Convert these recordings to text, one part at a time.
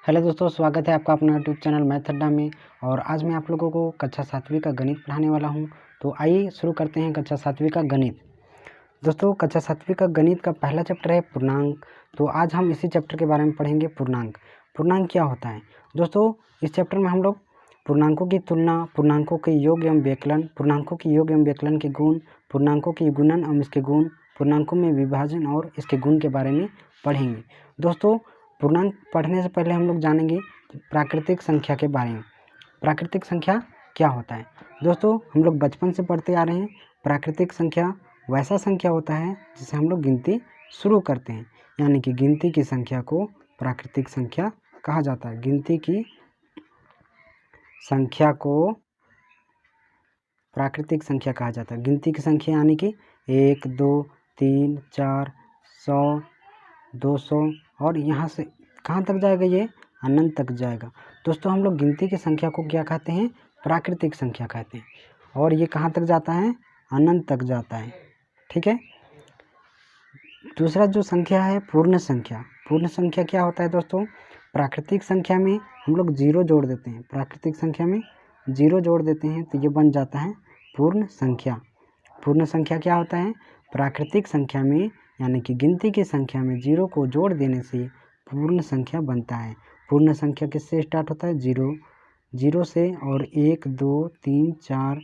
Hello दोस्तों, स्वागत है आपका अपना यूट्यूब चैनल मैथ अड्डा में। और आज मैं आप लोगों को कक्षा 7वीं का गणित पढ़ाने वाला हूं। तो आइए शुरू करते हैं कक्षा 7वीं का गणित। दोस्तों, कक्षा 7वीं का गणित का पहला चैप्टर है पूर्णांक। तो आज हम इसी चैप्टर के बारे में पढ़ेंगे, पूर्णांक। पूर्णांक क्या होता है दोस्तों? इस चैप्टर में हम लोग पूर्णांकों की तुलना, पूर्णांकों के योग एवं व्यकलन, पूर्णांकों की योग एवं व्यकलन के गुण, पूर्णांकों की गुणन एवं इसके गुण, पूर्णांकों में विभाजन और इसके गुण के बारे में पढ़ेंगे। दोस्तों, पूर्णांक पढ़ने से पहले हम लोग जानेंगे प्राकृतिक संख्या के बारे में। प्राकृतिक संख्या क्या होता है दोस्तों? हम लोग बचपन से पढ़ते आ रहे हैं, प्राकृतिक संख्या वैसा संख्या होता है जिसे हम लोग गिनती शुरू करते हैं, यानी कि गिनती की संख्या को प्राकृतिक संख्या कहा जाता है। गिनती की संख्या को प्राकृतिक संख्या कहा जाता है। गिनती की संख्या यानी कि 1, 2, 3, 4, 100, 200 और यहाँ से कहाँ तक जाएगा? ये अनंत तक जाएगा। दोस्तों, हम लोग गिनती की संख्या को क्या कहते हैं? प्राकृतिक संख्या कहते हैं। और ये कहाँ तक जाता है? अनंत तक जाता है। ठीक है। दूसरा जो संख्या है पूर्ण संख्या। पूर्ण संख्या क्या होता है दोस्तों? प्राकृतिक संख्या में हम लोग जीरो जोड़ देते हैं। प्राकृतिक संख्या में जीरो जोड़ देते हैं तो ये बन जाता है पूर्ण संख्या। पूर्ण संख्या क्या होता है? प्राकृतिक संख्या में यानी कि गिनती की संख्या में जीरो को जोड़ देने से पूर्ण संख्या बनता है। पूर्ण संख्या किससे स्टार्ट होता है? जीरो से, और 1, 2, 3, 4,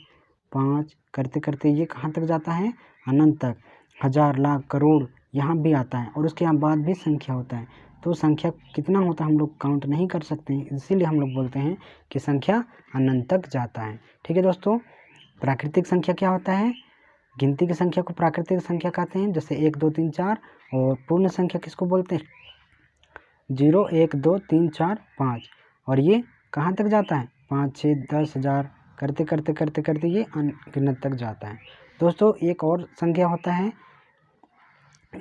5 करते करते ये कहाँ तक जाता है? अनंत तक। हजार, लाख, करोड़ यहाँ भी आता है और उसके बाद भी संख्या होता है। तो संख्या कितना होता है हम लोग काउंट नहीं कर सकते हैं, इसीलिए हम लोग बोलते हैं कि संख्या अनंत तक जाता है। ठीक है दोस्तों। प्राकृतिक संख्या क्या होता है? गिनती की संख्या को प्राकृतिक संख्या कहते हैं, जैसे 1, 2, 3, 4। और पूर्ण संख्या किसको बोलते हैं? 0, 1, 2, 3, 4, 5। और ये कहाँ तक जाता है? 5, 6, 10, 1000 करते करते करते करते ये अनगिनत तक जाता है। दोस्तों, एक और संख्या होता है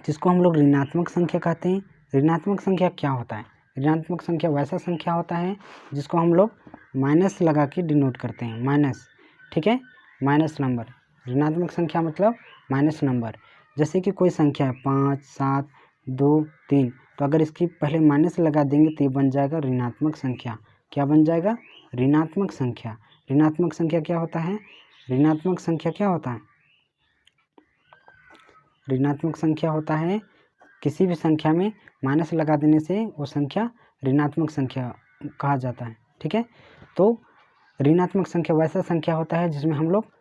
जिसको हम लोग ऋणात्मक संख्या कहते हैं। ऋणात्मक संख्या क्या होता है? ऋणात्मक संख्या वैसा संख्या होता है जिसको हम लोग माइनस लगा के डिनोट करते हैं, माइनस। ठीक है, माइनस नंबर। ऋणात्मक संख्या मतलब माइनस नंबर। जैसे कि कोई संख्या है 5, 7, 2, 3, तो अगर इसकी पहले माइनस लगा देंगे तो ये बन जाएगा ऋणात्मक संख्या। क्या बन जाएगा? ऋणात्मक संख्या। ऋणात्मक संख्या क्या होता है? ऋणात्मक संख्या क्या होता है? ऋणात्मक संख्या होता है किसी भी संख्या में माइनस लगा देने से वो संख्या ऋणात्मक संख्या कहा जाता है। ठीक है। तो ऋणात्मक संख्या वैसा संख्या होता है जिसमें हम लोग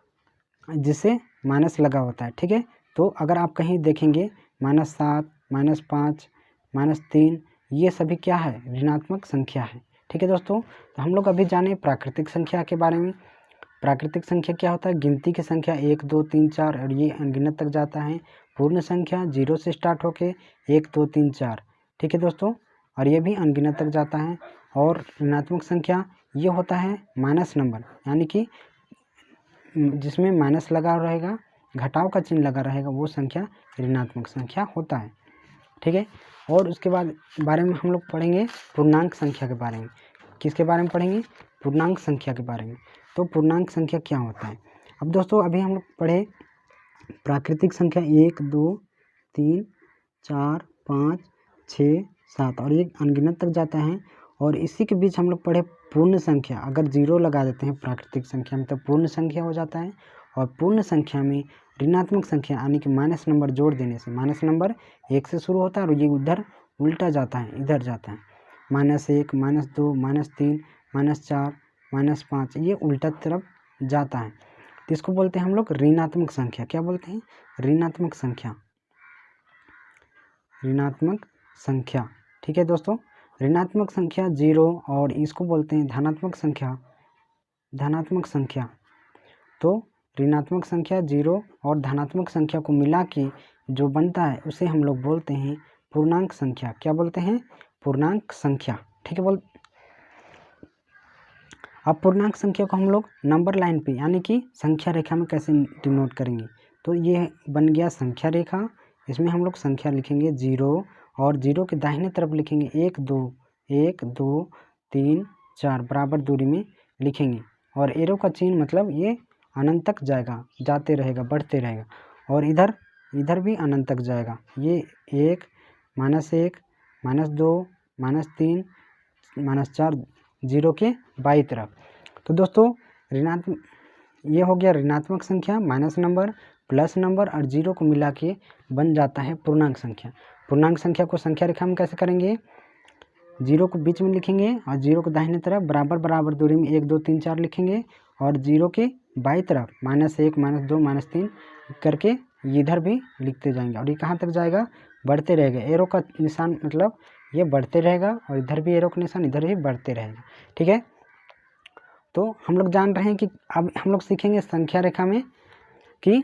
जिससे माइनस लगा होता है। ठीक है। तो अगर आप कहीं देखेंगे -7, -5, -3, ये सभी क्या है? ऋणात्मक संख्या है। ठीक है दोस्तों। तो हम लोग अभी जाने प्राकृतिक संख्या के बारे में। प्राकृतिक संख्या क्या होता है? गिनती की संख्या 1, 2, 3, 4 और ये अनगिनत तक जाता है। पूर्ण संख्या 0 से स्टार्ट होके 1, 2, 3, 4। ठीक है दोस्तों। और ये भी अनगिनत तक जाता है। और ऋणात्मक संख्या ये होता है माइनस नंबर, यानी कि जिसमें माइनस लगा रहेगा, घटाव का चिन्ह लगा रहेगा, वो संख्या ऋणात्मक संख्या होता है। ठीक है। और उसके बाद बारे में हम लोग पढ़ेंगे पूर्णांक संख्या के बारे में। किसके बारे में पढ़ेंगे? पूर्णांक संख्या के बारे में। तो पूर्णांक संख्या क्या होता है? अब दोस्तों, अभी हम लोग पढ़े प्राकृतिक संख्या 1, 2, 3, 4, 5, 6, 7 और ये अनगिनत तक जाता है। और इसी के बीच हम लोग पढ़े पूर्ण संख्या। अगर जीरो लगा देते हैं प्राकृतिक संख्या में तो पूर्ण संख्या हो जाता है। और पूर्ण संख्या में ऋणात्मक संख्या यानी कि माइनस नंबर जोड़ देने से, माइनस नंबर 1 से शुरू होता है और ये उधर उल्टा जाता है, इधर जाता है। -1, -2, -3, -4, -5, ये उल्टा तरफ जाता है। तो इसको बोलते हैं हम लोग ऋणात्मक संख्या। क्या बोलते हैं? ऋणात्मक संख्या। ऋणात्मक संख्या। ठीक है दोस्तों। ऋणात्मक संख्या 0 और इसको बोलते हैं धनात्मक संख्या। धनात्मक संख्या। तो ऋणात्मक संख्या 0 और धनात्मक संख्या को मिला के जो बनता है उसे हम लोग बोलते हैं पूर्णांक संख्या। क्या बोलते हैं? पूर्णांक संख्या। ठीक है। अब पूर्णांक संख्या को हम लोग नंबर लाइन पे यानी कि संख्या रेखा में कैसे डिनोट करेंगे? तो ये बन गया संख्या रेखा। इसमें हम लोग संख्या लिखेंगे 0 और 0 के दाहिने तरफ लिखेंगे 1, 2, 1, 2, 3, 4 बराबर दूरी में लिखेंगे। और एरो का चिन्ह मतलब ये अनंत तक जाएगा, जाते रहेगा, बढ़ते रहेगा। और इधर भी अनंत तक जाएगा। ये 1, -1, -2, -3, -4 जीरो के बाई तरफ। तो दोस्तों ऋणात्मक, ये हो गया ऋणात्मक संख्या, माइनस नंबर, प्लस नंबर और जीरो को मिला के बन जाता है पूर्णांक संख्या। पूर्णांक संख्या को संख्या रेखा में कैसे करेंगे, जीरो को बीच में लिखेंगे और जीरो को दाहिने तरफ बराबर बराबर दूरी में 1 2 3 4 लिखेंगे और जीरो के बाई तरफ -1 -2 -3 करके इधर भी लिखते जाएंगे और ये कहाँ तक जाएगा, बढ़ते रहेगा। एरो का निशान मतलब ये बढ़ते रहेगा और इधर भी एरो का निशान इधर भी बढ़ते रहेगा। ठीक है, तो हम लोग जान रहे हैं कि अब हम लोग सीखेंगे संख्या रेखा में कि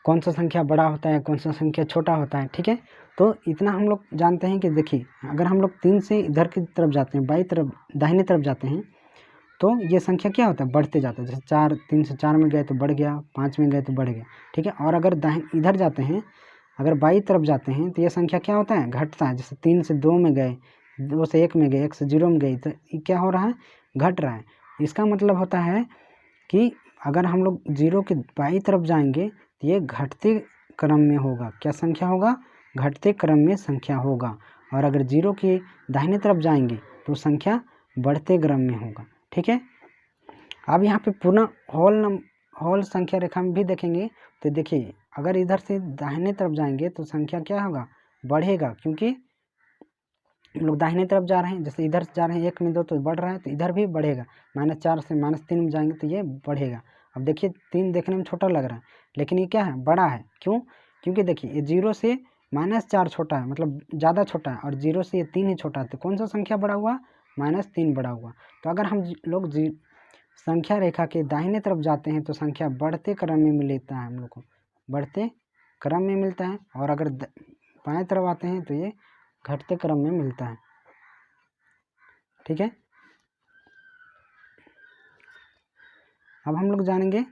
कौन सा संख्या बड़ा होता है, कौन सा संख्या छोटा होता है। ठीक है, तो इतना हम लोग जानते हैं कि देखिए अगर हम लोग 3 से इधर की तरफ जाते हैं, बाई तरफ दाहिने तरफ जाते हैं, तो ये संख्या क्या होता है, बढ़ते जाता है। जैसे 4 3 से 4 में गए तो बढ़ गया, 5 में गए तो बढ़ गया। ठीक है, और अगर इधर जाते हैं, अगर बाई तरफ जाते हैं तो ये संख्या क्या होता है, घटता है। जैसे 3 से 2 में गए, 2 से 1 में गए, 1 से 0 में गए, तो ये क्या हो रहा है, घट रहा है। इसका मतलब होता है कि अगर हम लोग जीरो के बाई तरफ जाएंगे तो ये घटते क्रम में होगा। क्या संख्या होगा, घटते क्रम में संख्या होगा। और अगर जीरो के दाहिने तरफ जाएंगे तो संख्या बढ़ते क्रम में होगा। ठीक है, अब यहाँ पे पूर्ण होल संख्या रेखा में भी देखेंगे तो देखिए अगर इधर से दाहिने तरफ जाएंगे तो संख्या क्या होगा, बढ़ेगा, क्योंकि हम लोग दाहिने तरफ जा रहे हैं। जैसे इधर से जा रहे हैं 1 में 2 तो बढ़ रहा है, तो इधर भी बढ़ेगा। -4 से -3 में जाएंगे तो ये बढ़ेगा। अब देखिए 3 देखने में छोटा लग रहा है, लेकिन ये क्या है, बड़ा है। क्यों, क्योंकि देखिए ये 0 से -4 छोटा है, मतलब ज़्यादा छोटा है, और 0 से ये 3 ही छोटा है। तो कौन सा संख्या बड़ा हुआ, -3 बड़ा हुआ। तो अगर हम लोग संख्या रेखा के दाहिने तरफ जाते हैं तो संख्या बढ़ते क्रम में मिलता है, हम लोग को बढ़ते क्रम में मिलता है। और अगर बाएं तरफ आते हैं तो ये घटते क्रम में मिलता है। ठीक है, अब हम लोग जानेंगे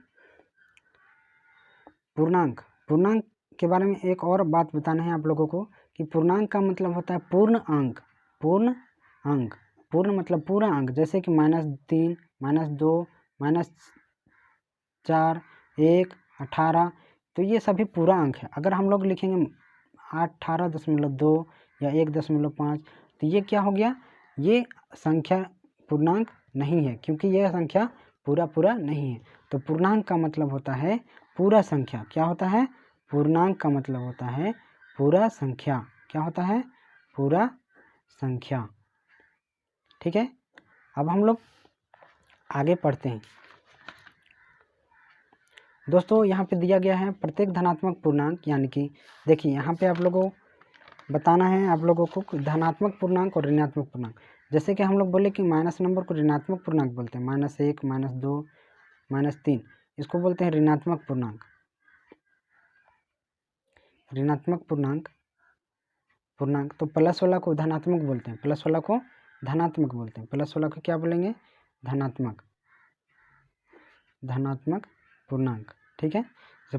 पूर्णांक। पूर्णांक के बारे में एक और बात बताना है आप लोगों को कि पूर्णांक का मतलब होता है पूर्ण अंक। पूर्ण अंक, पूर्ण मतलब पूरा अंक। जैसे कि -3 -2 -4 1 18, तो ये सभी पूरा अंक है। अगर हम लोग लिखेंगे 18.2 या 1.5, तो ये क्या हो गया, ये संख्या पूर्णांक नहीं है, क्योंकि यह संख्या पूरा नहीं है। तो पूर्णांक का मतलब होता है पूरा संख्या। क्या होता है, पूर्णांक का मतलब होता है पूरा संख्या। क्या होता है, पूरा संख्या। ठीक है, अब हम लोग आगे पढ़ते हैं। दोस्तों यहाँ पे दिया गया है प्रत्येक धनात्मक पूर्णांक, यानी कि देखिए यहाँ पे आप लोगों बताना है आप लोगों को धनात्मक पूर्णांक और ऋणात्मक पूर्णांक। जैसे कि हम लोग बोले कि माइनस नंबर को ऋणात्मक पूर्णांक बोलते हैं, -1 -2 -3, इसको बोलते हैं ऋणात्मक पूर्णांक। ऋणात्मक पूर्णांक तो प्लस वाला को धनात्मक बोलते हैं, प्लस वाला को धनात्मक बोलते हैं। प्लस वाला को क्या बोलेंगे, धनात्मक पूर्णांक। ठीक है, जैसे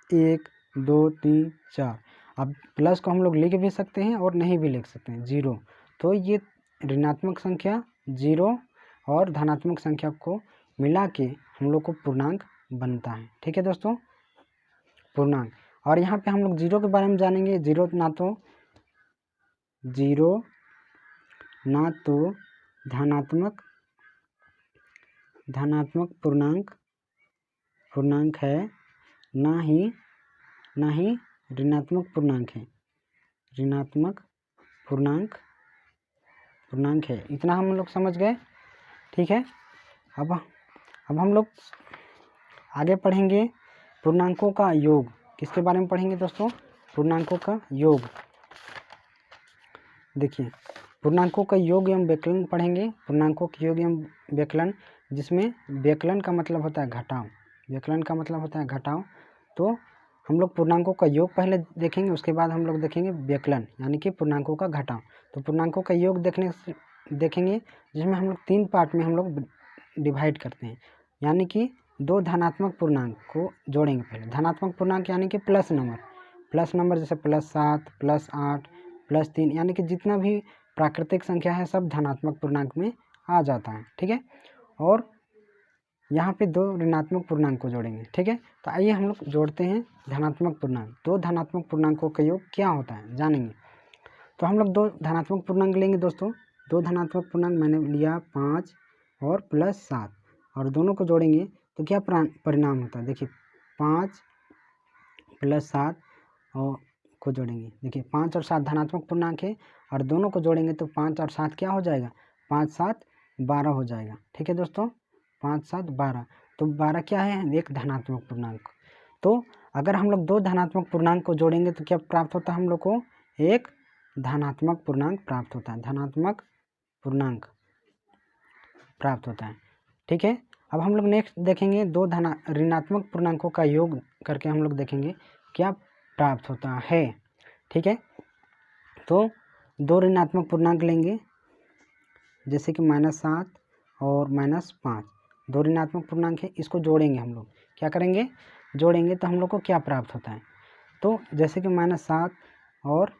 +1 2 3 4। अब प्लस को हम लोग लिख भी सकते हैं और नहीं भी लिख सकते हैं, 0। तो ये ऋणात्मक संख्या 0 और धनात्मक संख्या को मिला के हम लोग को पूर्णांक बनता है। ठीक है दोस्तों, पूर्णांक। और यहाँ पे हम लोग 0 के बारे में जानेंगे। 0 ना तो धनात्मक पूर्णांक है, ना ही ऋणात्मक पूर्णांक है। ऋणात्मक पूर्णांक है, इतना हम लोग समझ गए। ठीक है, अब हम लोग आगे पढ़ेंगे पूर्णांकों का योग। किसके बारे में पढ़ेंगे दोस्तों, पूर्णांकों का योग। देखिए पूर्णांकों का योग एवं व्यकलन पढ़ेंगे। पूर्णांकों के योग एवं व्यकलन, जिसमें व्यकलन का मतलब होता है घटाव। व्यकलन का मतलब होता है घटाव। तो हम लोग पूर्णांकों का योग पहले देखेंगे, उसके बाद हम लोग देखेंगे व्यकलन, यानी कि पूर्णांकों का घटाव। तो पूर्णांकों का योग देखेंगे, जिसमें हम लोग 3 पार्ट में हम लोग डिवाइड करते हैं। यानी कि 2 धनात्मक पूर्णांक को जोड़ेंगे पहले। धनात्मक पूर्णांक यानी कि प्लस नंबर, जैसे +7 +8 +3, यानी कि जितना भी प्राकृतिक संख्या है सब धनात्मक पूर्णांक में आ जाता है। ठीक है, और यहाँ पे 2 ऋणात्मक पूर्णांक को जोड़ेंगे। ठीक है, तो आइए हम लोग जोड़ते हैं धनात्मक पूर्णांक। 2 धनात्मक पूर्णांकों का योग क्या होता है जानेंगे। तो हम लोग 2 धनात्मक पूर्णांक लेंगे दोस्तों। दो धनात्मक पूर्णांक मैंने लिया 5 और प्लस 7 और दोनों को जोड़ेंगे तो क्या परिणाम होता है। देखिए 5 प्लस 7 और को जोड़ेंगे, देखिए 5 और 7 धनात्मक पूर्णांक है और दोनों को जोड़ेंगे तो 5 और 7 क्या हो जाएगा, 5 7 12 हो जाएगा। ठीक है दोस्तों, 5 7 12, तो 12 क्या है, एक धनात्मक पूर्णांक। तो अगर हम लोग दो धनात्मक पूर्णांक को जोड़ेंगे तो क्या प्राप्त होता है, हम लोग को एक धनात्मक पूर्णांक प्राप्त होता है, धनात्मक पूर्णांक प्राप्त होता है। ठीक है, अब हम लोग नेक्स्ट देखेंगे दो ऋणात्मक पूर्णांकों का योग करके हम लोग देखेंगे क्या प्राप्त होता है। ठीक है, तो दो ऋणात्मक पूर्णांक लेंगे जैसे कि -7 और -5, दो ऋणात्मक पूर्णांक है, इसको जोड़ेंगे हम लोग, क्या करेंगे, जोड़ेंगे तो हम लोग को क्या प्राप्त होता है। तो जैसे कि -7 और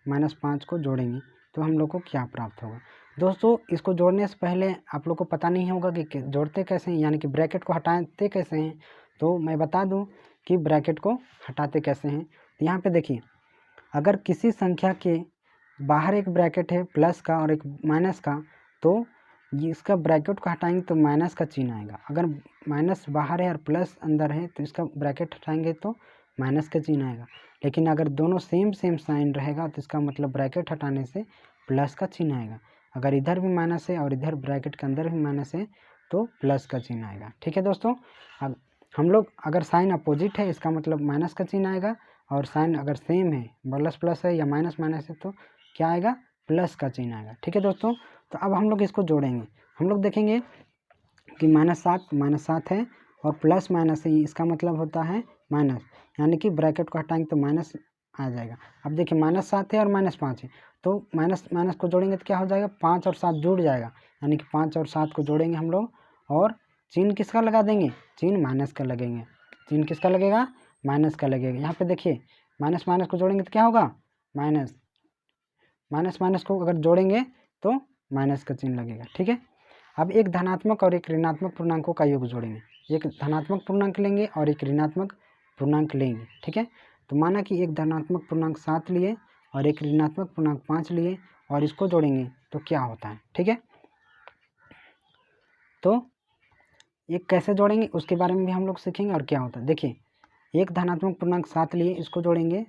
-5 को जोड़ेंगे तो हम लोग को क्या प्राप्त होगा। दोस्तों इसको जोड़ने से पहले आप लोग को पता नहीं होगा कि जोड़ते कैसे हैं, यानी कि ब्रैकेट को हटाते कैसे हैं। तो मैं बता दूं कि ब्रैकेट को हटाते कैसे हैं। तो यहाँ पे देखिए, अगर किसी संख्या के बाहर एक ब्रैकेट है प्लस का और एक माइनस का, तो इसका ब्रैकेट को हटाएंगे तो माइनस का चिन्ह आएगा। अगर माइनस बाहर है और प्लस अंदर है तो इसका ब्रैकेट हटाएंगे तो माइनस का चिन्ह आएगा। लेकिन अगर दोनों सेम साइन रहेगा तो इसका मतलब ब्रैकेट हटाने से प्लस का चिन्ह आएगा। अगर इधर भी माइनस है और इधर ब्रैकेट के अंदर भी माइनस है तो प्लस का चिन्ह आएगा। ठीक है दोस्तों, अब हम लोग अगर साइन अपोजिट है इसका मतलब माइनस का चिन्ह आएगा, और साइन अगर सेम है प्लस प्लस है या माइनस माइनस है तो क्या आएगा, प्लस का चिन्ह आएगा। ठीक है दोस्तों, तो अब हम लोग इसको जोड़ेंगे, हम लोग देखेंगे कि -7 है और प्लस माइनस है, इसका मतलब होता है माइनस, यानी कि ब्रैकेट को हटाएंगे तो माइनस आ जाएगा। अब देखिए -7 है और -5 है, तो माइनस माइनस को जोड़ेंगे तो क्या हो जाएगा, 5 और 7 जुड़ जाएगा, यानी कि 5 और 7 को जोड़ेंगे हम लोग और चिन्ह किसका लगा देंगे, चिन्ह माइनस का लगेंगे, चिन्ह किसका लगेगा, माइनस का लगेगा। यहाँ पे देखिए माइनस माइनस को जोड़ेंगे तो क्या होगा, माइनस, माइनस माइनस को अगर जोड़ेंगे तो माइनस का चिन्ह लगेगा। ठीक है, अब एक धनात्मक और एक ऋणात्मक पूर्णांकों का योग जोड़ेंगे, एक धनात्मक पूर्णांक लेंगे और एक ऋणात्मक पूर्णांक लेंगे। ठीक है, तो माना कि एक धनात्मक पूर्णांक 7 लिए और एक ऋणात्मक पूर्णांक 5 लिए और इसको जोड़ेंगे तो क्या होता है। ठीक है, तो ये कैसे जोड़ेंगे उसके बारे में भी हम लोग सीखेंगे और क्या होता है। देखिए एक धनात्मक पूर्णांक 7 लिए, इसको जोड़ेंगे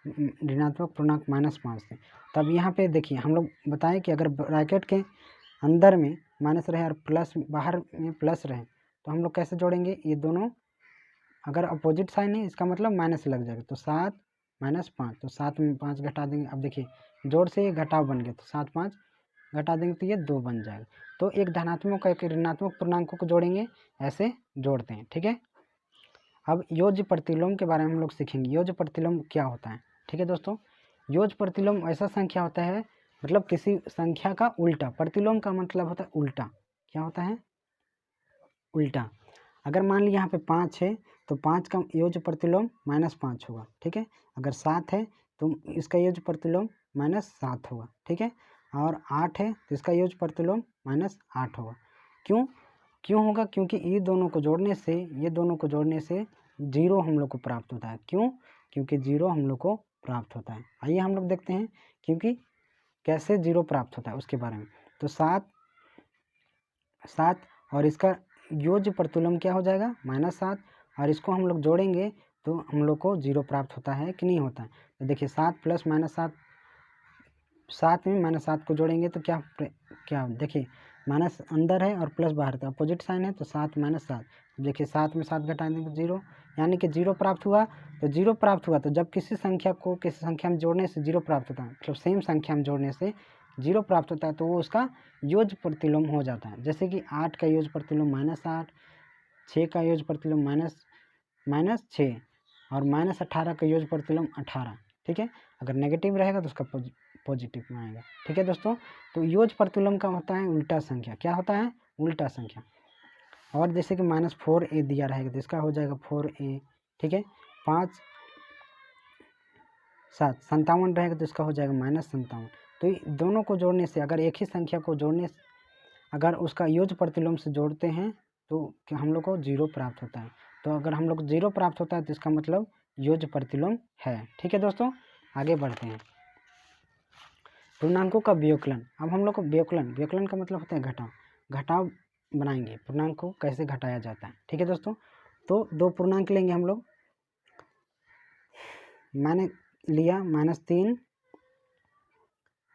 ऋणात्मक पूर्णांक -5 से। तब यहाँ पे देखिए हम लोग बताएं कि अगर ब्रैकेट के अंदर में माइनस रहे और प्लस बाहर में प्लस रहे तो हम लोग कैसे जोड़ेंगे, ये दोनों अगर अपोजिट साइन है इसका मतलब माइनस लग जाएगा, तो 7 -5, तो 7 में 5 घटा देंगे। अब देखिए जोड़ से ये घटाव बन गया, तो 7 5 घटा देंगे तो ये 2 बन जाएगा। तो एक धनात्मक और एक ऋणात्मक पूर्णांकों को जोड़ेंगे, ऐसे जोड़ते हैं। ठीक है, अब योज्य प्रतिलोम के बारे में हम लोग सीखेंगे, योज्य प्रतिलोम क्या होता है। ठीक है दोस्तों, योज्य प्रतिलोम ऐसा संख्या होता है, मतलब किसी संख्या का उल्टा, प्रतिलोम का मतलब होता है उल्टा, क्या होता है, उल्टा। अगर मान लीजिए यहाँ पे 5 है तो 5 का योज्य प्रतिलोम -5 होगा। ठीक है, अगर 7 है तो इसका योज्य प्रतिलोम -7 होगा। ठीक है, और 8 है तो इसका योज्य प्रतिलोम -8 होगा। क्यों होगा, क्योंकि ये दोनों को जोड़ने से, ये दोनों को जोड़ने से 0 हम लोग को प्राप्त होता है। क्यों, क्योंकि 0 हम लोग को प्राप्त होता है। आइए हम लोग देखते हैं क्योंकि कैसे 0 प्राप्त होता है उसके बारे में। तो 7 और इसका योज्य प्रतिलोम क्या हो जाएगा, -7, और इसको हम लोग जोड़ेंगे तो हम लोग को 0 प्राप्त होता है कि नहीं होता है। तो देखिए 7 + -7, 7 में -7 को जोड़ेंगे तो क्या देखिए माइनस अंदर है और प्लस बाहर था, अपोजिट साइन है, तो 7 -7, देखिए 7 में 7 घटाएंगे तो 0, यानी कि 0 प्राप्त हुआ। तो 0 प्राप्त हुआ तो जब किसी संख्या को किसी संख्या में जोड़ने से 0 प्राप्त होता है, मतलब सेम संख्या में जोड़ने से 0 प्राप्त होता है, तो वो उसका योज्य प्रतिलोम हो जाता है। जैसे कि 8 का योज्य प्रतिलोम -8, 6 का योज्य प्रतिलोम -6 और -18 का योज्य प्रतिलोम 18। ठीक है, अगर नेगेटिव रहेगा तो उसका पॉजिटिव में आएगा। ठीक है दोस्तों, तो योज्य प्रतिलोम का होता है उल्टा संख्या, क्या होता है, उल्टा संख्या। और जैसे कि -4a दिया रहेगा तो इसका हो जाएगा 4a। ठीक है, 5 7 57 रहेगा तो इसका हो जाएगा -57। तो दोनों को जोड़ने से, अगर एक ही संख्या को जोड़ने से अगर उसका योज्य प्रतिलोम से जोड़ते हैं तो हम लोग को 0 प्राप्त होता है। तो अगर हम लोग 0 प्राप्त होता है तो इसका मतलब योज्य प्रतिलोम है। ठीक है दोस्तों, आगे बढ़ते हैं। पूर्णांकों का व्युत्कलन। अब हम लोग को व्युत्कलन का मतलब होता है घटाव। घटाव बनाएंगे, पूर्णांक को कैसे घटाया जाता है। ठीक है दोस्तों, तो दो पूर्णांक लेंगे हम लोग। मैंने लिया -3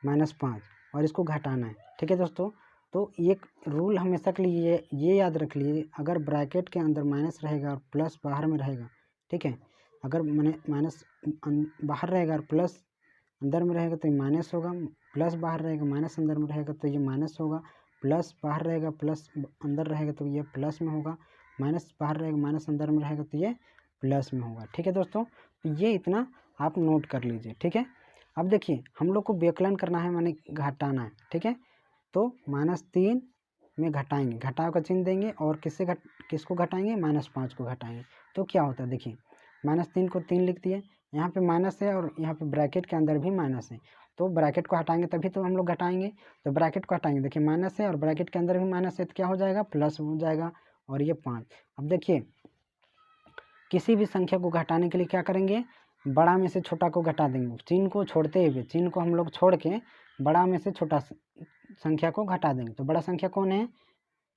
-5 और इसको घटाना है। ठीक है दोस्तों, तो एक रूल हमेशा के लिए ये याद रख लीजिए, अगर ब्रैकेट के अंदर माइनस रहेगा और प्लस बाहर में रहेगा, ठीक है, अगर माइनस बाहर रहेगा और प्लस अंदर में रहेगा तो ये माइनस होगा, प्लस बाहर रहेगा माइनस अंदर में रहेगा तो ये माइनस होगा, प्लस बाहर रहेगा प्लस अंदर रहेगा तो ये प्लस में होगा, माइनस बाहर रहेगा माइनस अंदर में रहेगा तो ये प्लस में होगा। ठीक है दोस्तों, तो ये इतना आप नोट कर लीजिए। ठीक है, अब देखिए हम लोग को व्युत्कलन करना है, माने घटाना है। ठीक है, तो -3 में घटाएंगे, घटाव का चिन्ह देंगे और किसको घटाएंगे, -5 को घटाएंगे। तो क्या होता है देखिए, -3 को 3 लिख दिए, यहाँ पे माइनस है और यहाँ पे ब्रैकेट के अंदर भी माइनस है, तो ब्रैकेट को हटाएंगे तभी तो हम लोग घटाएंगे। तो ब्रैकेट को हटाएंगे, देखिए माइनस है और ब्रैकेट के अंदर भी माइनस है तो क्या हो जाएगा, प्लस हो जाएगा और ये 5। अब देखिए किसी भी संख्या को घटाने के लिए क्या करेंगे, बड़ा में से छोटा को घटा देंगे, चिन्ह को छोड़ते हुए, चिन्ह को हम लोग छोड़ के बड़ा में से छोटा संख्या को घटा देंगे। तो बड़ा संख्या कौन है,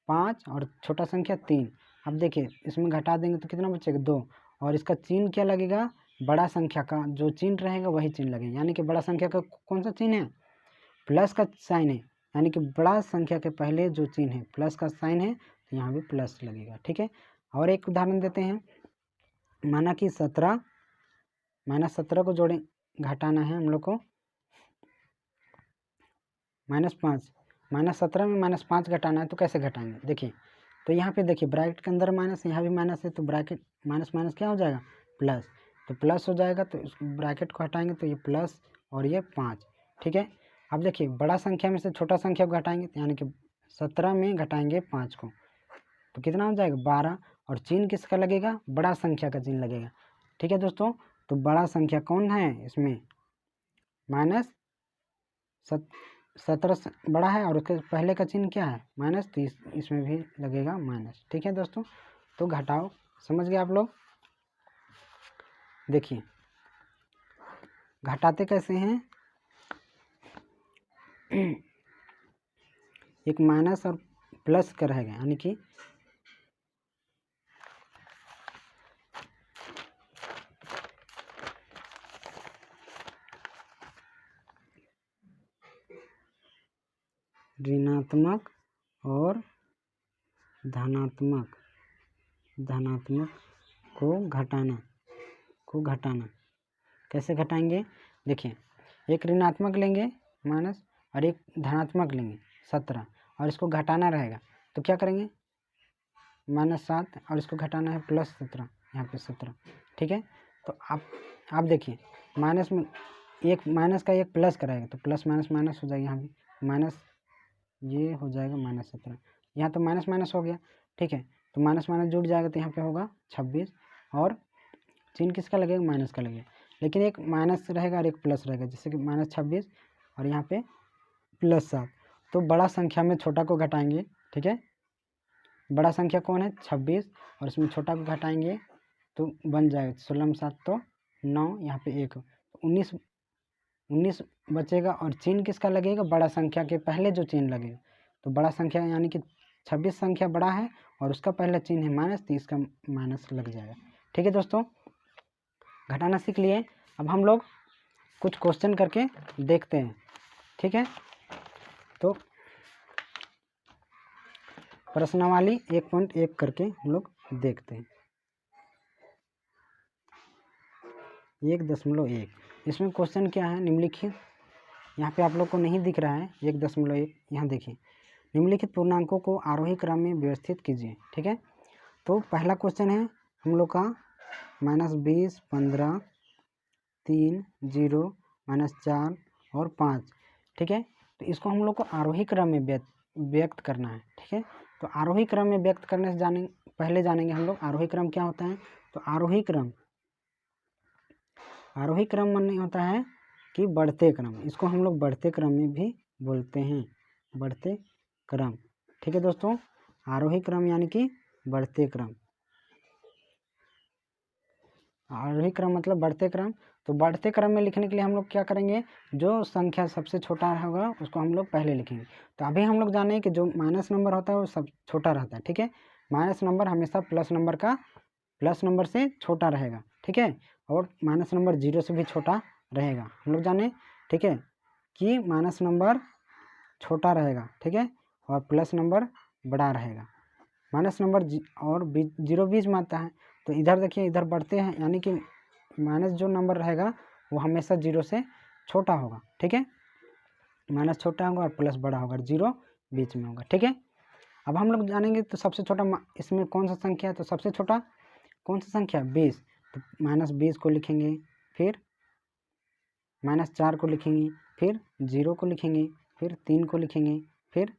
5 और छोटा संख्या 3। अब देखिए इसमें घटा देंगे तो कितना बचेगा, 2, और इसका चिन्ह क्या लगेगा, बड़ा संख्या का जो चिन्ह रहेगा वही चिन्ह लगेगा, यानी कि बड़ा संख्या का कौन सा चिन्ह है, प्लस का साइन है, यानी कि बड़ा संख्या के पहले जो चिन्ह है प्लस का साइन है तो यहाँ भी प्लस लगेगा। ठीक है, और एक उदाहरण देते हैं, माना कि 17 -17 को जोड़ें, घटाना है हम लोग को, -5 -17 में -5 घटाना है तो कैसे घटाएंगे, देखिए तो यहाँ पे देखिए ब्रैकेट के अंदर माइनस, यहाँ भी माइनस है तो ब्रैकेट माइनस माइनस क्या हो जाएगा, प्लस, तो प्लस हो जाएगा तो इस ब्रैकेट को हटाएंगे तो ये प्लस और ये 5। ठीक है, अब देखिए बड़ा संख्या में से छोटा संख्या को घटाएंगे, यानी कि 17 में घटाएंगे 5 को तो कितना हो जाएगा, 12, और चिन्ह किसका लगेगा, बड़ा संख्या का चिन्ह लगेगा। ठीक है दोस्तों, तो बड़ा संख्या कौन है इसमें, -17 बड़ा है और उसके पहले का चिन्ह क्या है, माइनस, तो इसमें भी लगेगा माइनस। ठीक है दोस्तों, तो घटाओ समझ गए आप लोग। देखिए घटाते कैसे हैं, एक माइनस और प्लस का रहेगा, यानी कि ऋणात्मक और धनात्मक को घटाना कैसे घटाएंगे, देखिए एक ऋणात्मक लेंगे माइनस और एक धनात्मक लेंगे 17 और इसको घटाना रहेगा तो क्या करेंगे, -7 और इसको घटाना है +17, यहाँ पे 17। ठीक है, तो आप देखिए माइनस में एक माइनस का एक प्लस कराएगा तो प्लस माइनस माइनस हो जाएगा, यहाँ भी माइनस, ये हो जाएगा -17, यहाँ तो माइनस माइनस हो गया। ठीक है, तो माइनस माइनस जुड़ जाएगा तो यहाँ पे होगा 26 और चिन्ह किसका लगेगा, माइनस का लगेगा, लेकिन एक माइनस रहेगा और एक प्लस रहेगा, जैसे कि -26 और यहाँ पे +7। तो बड़ा संख्या में छोटा को घटाएंगे। ठीक है, बड़ा संख्या कौन है, 26, और इसमें छोटा को घटाएंगे तो बन जाएगा 16 में 7 तो 9, यहाँ पे 1 19 बचेगा, और चिन्ह किसका लगेगा, बड़ा संख्या के पहले जो चिन्ह लगेगा, तो बड़ा संख्या यानी कि 26 संख्या बड़ा है और उसका पहला चिन्ह है माइनस, तो इसका माइनस लग जाएगा। ठीक है दोस्तों, घटाना सीख लिए, अब हम लोग कुछ क्वेश्चन करके देखते हैं। ठीक है, तो प्रश्नावली 1.1 करके हम लोग देखते हैं। 1.1 इसमें क्वेश्चन क्या है, निम्नलिखित, यहाँ पे आप लोग को नहीं दिख रहा है 1.1, यहाँ देखिए, निम्नलिखित पूर्णांकों को आरोही क्रम में व्यवस्थित कीजिए। ठीक है, तो पहला क्वेश्चन है हम लोग का -20, 15, 3, 0, -4 और 5। ठीक है, तो इसको हम लोग को आरोही क्रम में व्यक्त करना है। ठीक है, तो आरोही क्रम में व्यक्त करने से पहले जानेंगे हम लोग आरोही क्रम क्या होता है। तो आरोही क्रम माने होता है कि बढ़ते क्रम, इसको हम लोग बढ़ते क्रम में भी बोलते हैं, बढ़ते क्रम। ठीक है दोस्तों, आरोही क्रम यानी कि बढ़ते क्रम, आरोही क्रम मतलब बढ़ते क्रम। तो बढ़ते क्रम में लिखने के लिए हम लोग क्या करेंगे, जो संख्या सबसे छोटा होगा उसको हम लोग पहले लिखेंगे। तो अभी हम लोग जाने कि जो माइनस नंबर होता है वो सब छोटा रहता है, ठीक है। माइनस नंबर हमेशा प्लस नंबर से छोटा रहेगा, ठीक है। और माइनस नंबर 0 से भी छोटा रहेगा, हम लोग जाने, ठीक है, कि माइनस नंबर छोटा रहेगा, ठीक है, और प्लस नंबर बड़ा रहेगा। माइनस नंबर और 0 बीच में आता है, तो इधर देखिए, इधर बढ़ते हैं, यानी कि माइनस जो नंबर रहेगा वो हमेशा 0 से छोटा होगा, ठीक है। माइनस छोटा होगा और प्लस बड़ा होगा, 0 बीच में होगा, ठीक है। अब हम लोग जानेंगे तो सबसे छोटा इसमें कौन सा संख्या है, तो सबसे छोटा कौन सा संख्या, 20। तो -20 को लिखेंगे, फिर -4 को लिखेंगे, फिर 0 को लिखेंगे, फिर 3 को लिखेंगे, फिर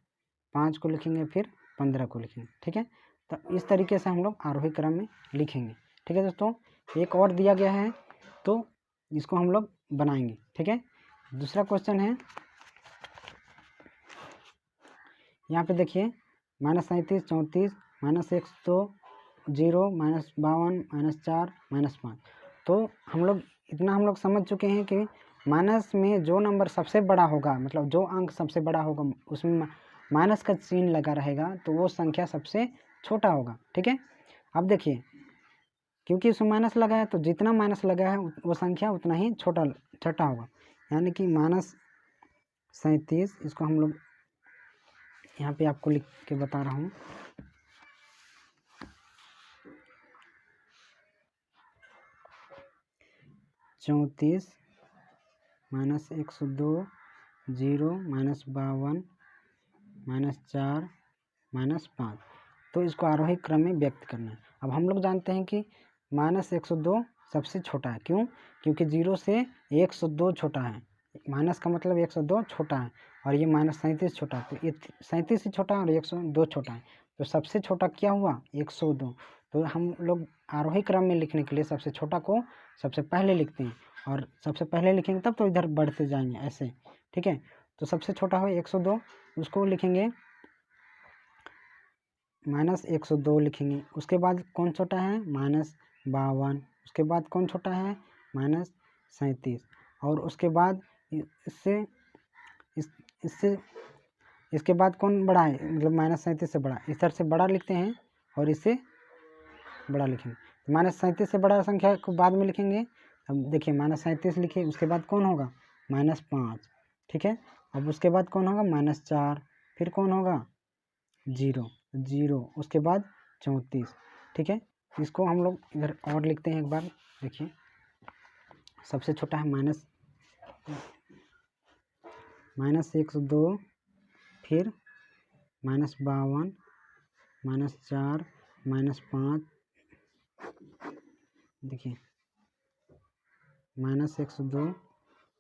5 को लिखेंगे, फिर 15 को लिखेंगे, ठीक है। तो इस तरीके से हम लोग आरोही क्रम में लिखेंगे, ठीक है दोस्तों। एक और दिया गया है तो इसको हम लोग बनाएंगे, ठीक है। दूसरा क्वेश्चन है, यहाँ पे देखिए, -37, 34, -102, 0, -52, -4, -5। तो हम लोग इतना हम लोग समझ चुके हैं कि माइनस में जो नंबर सबसे बड़ा होगा, मतलब जो अंक सबसे बड़ा होगा उसमें माइनस का चिन्ह लगा रहेगा, तो वो संख्या सबसे छोटा होगा, ठीक है। अब देखिए, क्योंकि उसमें माइनस लगा है तो जितना माइनस लगा है वो संख्या उतना ही छोटा होगा, यानी कि -37, इसको हम लोग यहाँ पे आपको लिख के बता रहा हूँ। -34, -102, 0, -52, -4, -5। तो इसको आरोही क्रम में व्यक्त करना है। अब हम लोग जानते हैं कि -102 सबसे छोटा है, क्यों, क्योंकि 0 से 102 छोटा है। माइनस का मतलब 102 छोटा है, और ये -37 छोटा है, तो ये 37 ही छोटा है और 102 छोटा है, तो सबसे छोटा क्या हुआ, 102। तो हम लोग आरोही क्रम में लिखने के लिए सबसे छोटा को सबसे पहले लिखते हैं, और सबसे पहले लिखेंगे तब तो इधर बढ़ते जाएंगे ऐसे, ठीक है। तो सबसे छोटा हो 102, उसको लिखेंगे -102 लिखेंगे। उसके बाद कौन छोटा है, -52। उसके बाद कौन छोटा है, -37। और उसके बाद इससे इसके बाद कौन बड़ा है, मतलब -37 से बड़ा, इधर से बड़ा लिखते हैं और इससे बड़ा लिखेंगे। तो -37 से बड़ा संख्या को बाद में लिखेंगे। अब देखिए, -37 लिखे, उसके बाद कौन होगा, -5, ठीक है। अब उसके बाद कौन होगा, -4, फिर कौन होगा, 0, उसके बाद 34, ठीक है। इसको हम लोग इधर और लिखते हैं एक बार, देखिए, सबसे छोटा है -102, फिर -52, -4, -5, देखिए, -102,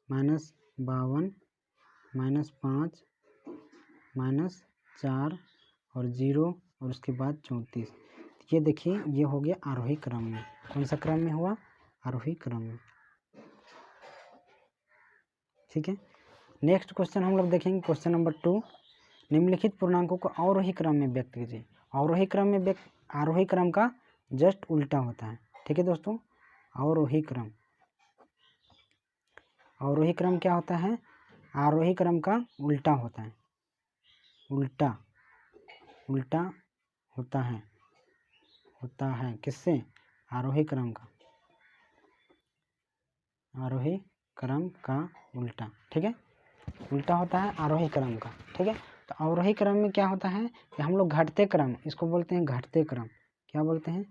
-52, -5, -4 और 0 और उसके बाद 34। ये देखिए, ये हो गया आरोही क्रम में। कौन सा क्रम में हुआ, आरोही क्रम में, ठीक है। नेक्स्ट क्वेश्चन हम लोग देखेंगे, क्वेश्चन नंबर 2। निम्नलिखित पूर्णांकों को अवरोही क्रम में व्यक्त कीजिए। अवरोही क्रम में आरोही क्रम का जस्ट उल्टा होता है, ठीक है दोस्तों। अवरोही क्रम क्या होता है, आरोही क्रम का उल्टा होता है, उल्टा होता है किससे, आरोही क्रम का उल्टा, ठीक है। उल्टा होता है आरोही क्रम का, ठीक है। तो अवरोही क्रम में क्या होता है कि हम लोग घटते क्रम, इसको बोलते हैं घटते क्रम, क्या बोलते हैं,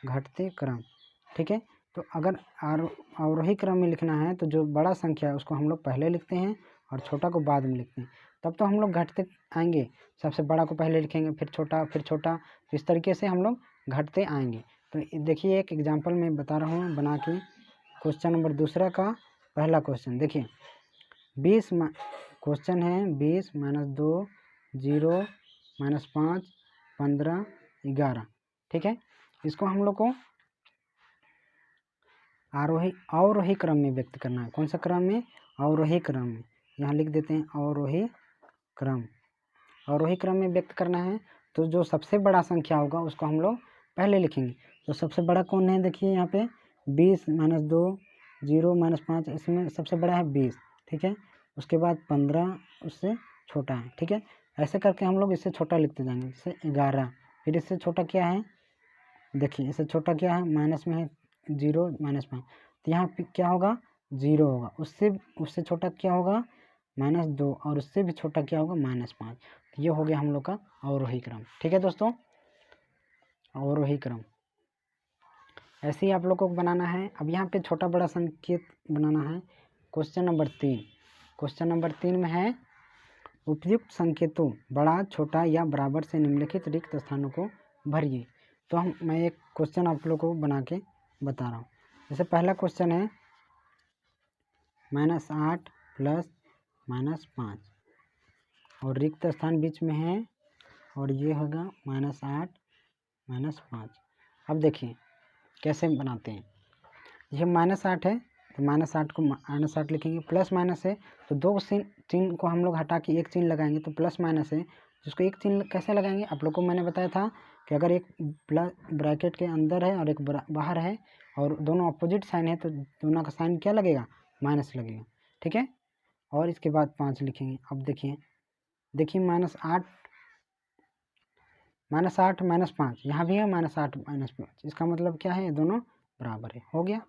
घटते क्रम, ठीक है। तो अगर अवरोही क्रम में लिखना है तो जो बड़ा संख्या है उसको हम लोग पहले लिखते हैं और छोटा को बाद में लिखते हैं, तब तो हम लोग घटते आएंगे, सबसे बड़ा को पहले लिखेंगे, फिर छोटा, फिर छोटा, तो इस तरीके से हम लोग घटते आएंगे। तो देखिए, एक एग्जाम्पल मैं बता रहा हूँ बना के। क्वेश्चन नंबर दूसरा का पहला क्वेश्चन देखिए, 20 क्वेश्चन है, 20 -2, 0, -5, 15, 11, ठीक है। इसको हम लोग को अवरोही क्रम में व्यक्त करना है। कौन सा क्रम में, अवरोही क्रम में, यहाँ लिख देते हैं अवरोही क्रम में व्यक्त करना है। तो जो सबसे बड़ा संख्या होगा उसको हम लोग पहले लिखेंगे। तो सबसे बड़ा कौन है, देखिए यहाँ पे 20 -2, 0 -5, इसमें सबसे बड़ा है 20, ठीक है। उसके बाद 15 उससे छोटा है, ठीक है। ऐसे करके हम लोग इससे छोटा लिखते जाएंगे, जैसे 11। फिर इससे छोटा क्या है, देखिए इससे छोटा क्या है, माइनस में है 0 -5, तो यहाँ पे क्या होगा 0 होगा। उससे छोटा क्या होगा -2, और उससे भी छोटा क्या होगा -5। तो ये हो गया हम लोग का अवरोही क्रम, ठीक है दोस्तों, अवरोही क्रम। ऐसे ही आप लोग को बनाना है। अब यहाँ पे छोटा बड़ा संकेत बनाना है। क्वेश्चन नंबर 3, क्वेश्चन नंबर 3 में है उपयुक्त संकेतों बड़ा, छोटा या बराबर से निम्नलिखित रिक्त स्थानों को भरिए। तो मैं एक क्वेश्चन आप लोग को बना के बता रहा हूँ। जैसे पहला क्वेश्चन है -8 + -5, और रिक्त स्थान बीच में है, और ये होगा -8 -5। अब देखिए कैसे बनाते हैं। ये -8 है तो -8 को -8 लिखेंगे, प्लस माइनस है तो दो चिन्ह को हम लोग हटा के एक चिन्ह लगाएंगे, तो प्लस माइनस है जिसको एक चिन्ह कैसे लगाएंगे, आप लोग को मैंने बताया था कि अगर एक ब्रैकेट के अंदर है और एक बाहर है और दोनों अपोजिट साइन है तो दोनों का साइन क्या लगेगा, माइनस लगेगा, ठीक है। और इसके बाद 5 लिखेंगे। अब देखिए -8 -5, यहाँ भी है -8 -5, इसका मतलब क्या है, ये दोनों बराबर है, हो गया।